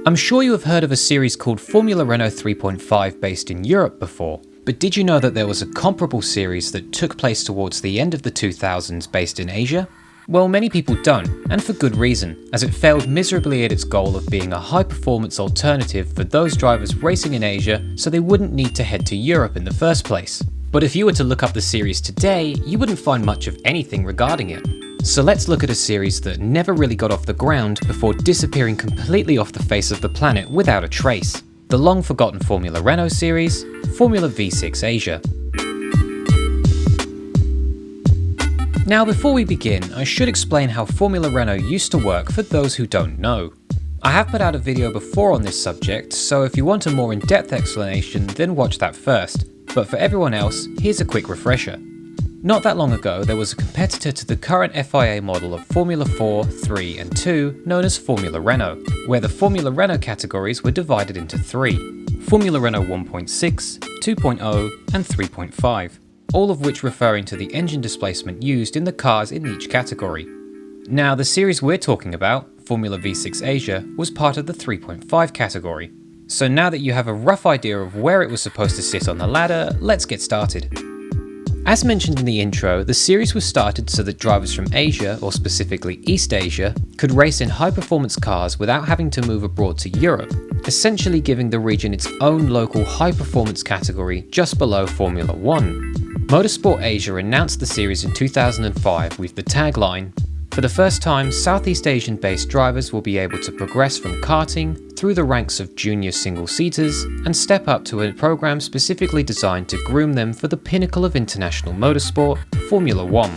I'm sure you have heard of a series called Formula Renault 3.5 based in Europe before, but did you know that there was a comparable series that took place towards the end of the 2000s based in Asia? Well, many people don't, and for good reason, as it failed miserably at its goal of being a high-performance alternative for those drivers racing in Asia so they wouldn't need to head to Europe in the first place. But if you were to look up the series today, you wouldn't find much of anything regarding it. So let's look at a series that never really got off the ground before disappearing completely off the face of the planet without a trace. The long-forgotten Formula Renault series, Formula V6 Asia. Now before we begin, I should explain how Formula Renault used to work for those who don't know. I have put out a video before on this subject, so if you want a more in-depth explanation, then watch that first. But for everyone else, here's a quick refresher. Not that long ago, there was a competitor to the current FIA model of Formula 4, 3 and 2 known as Formula Renault, where the Formula Renault categories were divided into three: Formula Renault 1.6, 2.0 and 3.5, all of which referring to the engine displacement used in the cars in each category. Now the series we're talking about, Formula V6 Asia, was part of the 3.5 category. So now that you have a rough idea of where it was supposed to sit on the ladder, let's get started. As mentioned in the intro, the series was started so that drivers from Asia, or specifically East Asia, could race in high-performance cars without having to move abroad to Europe, essentially giving the region its own local high-performance category just below Formula 1. Motorsport Asia announced the series in 2005 with the tagline, "For the first time, Southeast Asian-based drivers will be able to progress from karting through the ranks of junior single-seaters and step up to a program specifically designed to groom them for the pinnacle of international motorsport, Formula 1.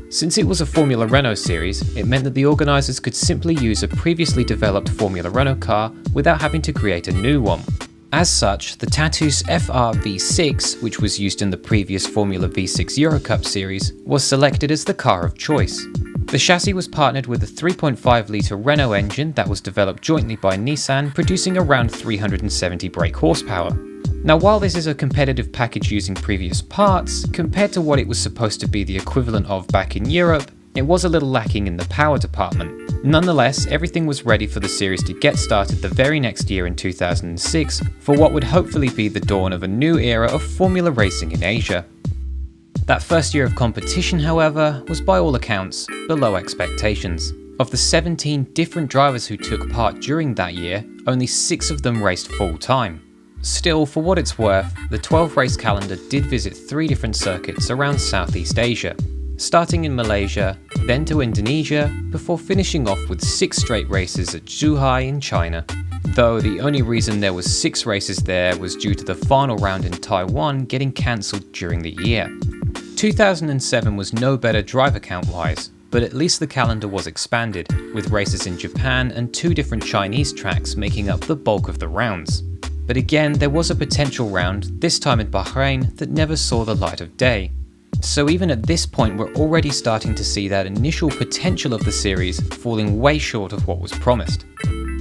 Since it was a Formula Renault series, it meant that the organisers could simply use a previously developed Formula Renault car without having to create a new one. As such, the Tatus FR V6, which was used in the previous Formula V6 Eurocup series, was selected as the car of choice. The chassis was partnered with a 3.5-litre Renault engine that was developed jointly by Nissan, producing around 370 brake horsepower. Now while this is a competitive package using previous parts, compared to what it was supposed to be the equivalent of back in Europe, it was a little lacking in the power department. Nonetheless, everything was ready for the series to get started the very next year in 2006 for what would hopefully be the dawn of a new era of Formula racing in Asia. That first year of competition, however, was by all accounts below expectations. Of the 17 different drivers who took part during that year, only 6 of them raced full-time. Still, for what it's worth, the 12-race calendar did visit 3 different circuits around Southeast Asia, starting in Malaysia, then to Indonesia, before finishing off with 6 straight races at Zhuhai in China. Though the only reason there was 6 races there was due to the final round in Taiwan getting cancelled during the year. 2007 was no better driver count-wise, but at least the calendar was expanded, with races in Japan and 2 different Chinese tracks making up the bulk of the rounds. But again, there was a potential round, this time in Bahrain, that never saw the light of day. So even at this point we're already starting to see that initial potential of the series falling way short of what was promised.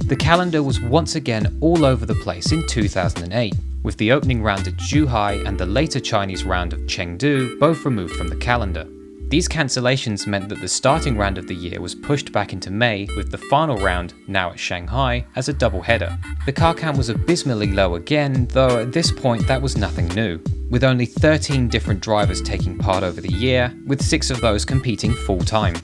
The calendar was once again all over the place in 2008, with the opening round at Zhuhai and the later Chinese round of Chengdu both removed from the calendar. These cancellations meant that the starting round of the year was pushed back into May, with the final round, now at Shanghai, as a double-header. The car count was abysmally low again, though at this point that was nothing new, with only 13 different drivers taking part over the year, with 6 of those competing full-time.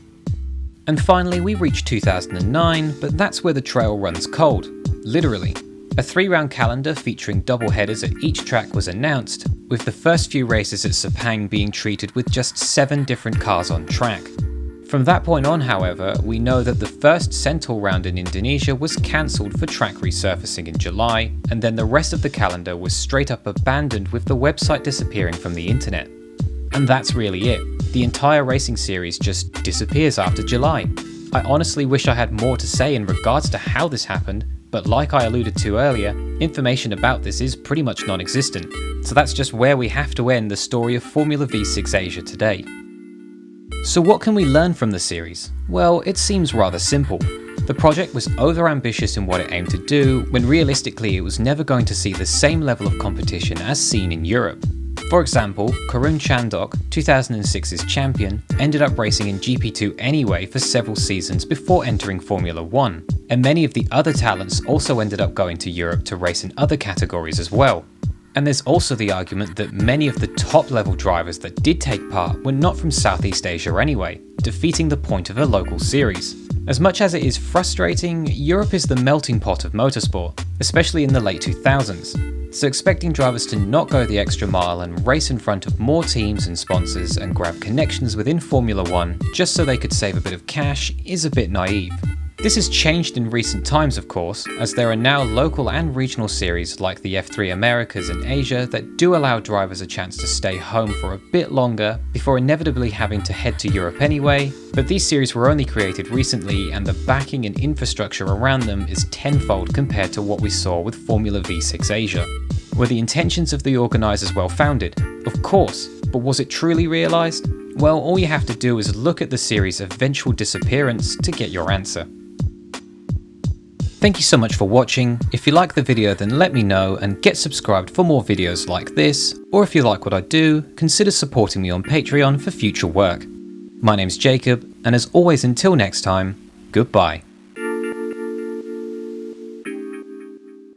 And finally we reached 2009, but that's where the trail runs cold, literally. A 3-round calendar featuring double headers at each track was announced, with the first few races at Sepang being treated with just 7 different cars on track. From that point on, however, we know that the first Sentul round in Indonesia was cancelled for track resurfacing in July, and then the rest of the calendar was straight up abandoned with the website disappearing from the internet. And that's really it. The entire racing series just disappears after July. I honestly wish I had more to say in regards to how this happened, but like I alluded to earlier, information about this is pretty much non-existent. So that's just where we have to end the story of Formula V6 Asia today. So what can we learn from the series? Well, it seems rather simple. The project was over-ambitious in what it aimed to do, when realistically it was never going to see the same level of competition as seen in Europe. For example, Karun Chandok, 2006's champion, ended up racing in GP2 anyway for several seasons before entering Formula 1, and many of the other talents also ended up going to Europe to race in other categories as well. And there's also the argument that many of the top level drivers that did take part were not from Southeast Asia anyway, defeating the point of a local series. As much as it is frustrating, Europe is the melting pot of motorsport, especially in the late 2000s. So expecting drivers to not go the extra mile and race in front of more teams and sponsors and grab connections within Formula 1 just so they could save a bit of cash is a bit naive. This has changed in recent times, of course, as there are now local and regional series like the F3 Americas in Asia that do allow drivers a chance to stay home for a bit longer before inevitably having to head to Europe anyway, but these series were only created recently and the backing and infrastructure around them is tenfold compared to what we saw with Formula V6 Asia. Were the intentions of the organisers well founded? Of course, but was it truly realised? Well, all you have to do is look at the series' eventual disappearance to get your answer. Thank you so much for watching. If you like the video, then let me know and get subscribed for more videos like this, or if you like what I do, consider supporting me on Patreon for future work. My name's Jacob, and as always until next time, goodbye.